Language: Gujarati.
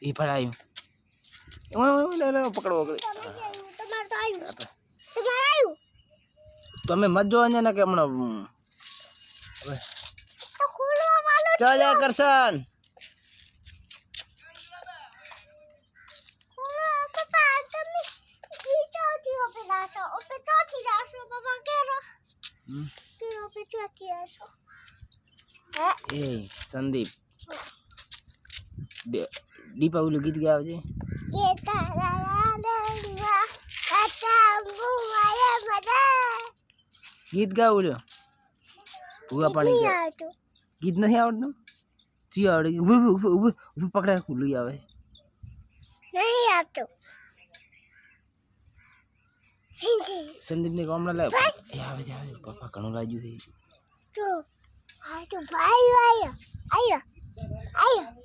એ ફળાયું પકડવો તમે મત જો ને કે હમણાં ચા જા કરશન એ સંદીપ દીપા ઓલું ગીત ગાવ છે ગીત ગાવ ઓલું ભૂવા પાણી ગીત નથી આવડતું ચી આવડે ઉભું પકડાય ખુલ્લું આવે નહીં આવતું સંદીપ ને કામ લાવ આવે પપ્પા ઘણું લાગ્યું છે તો આ તો ભાઈ આયો આયો આયો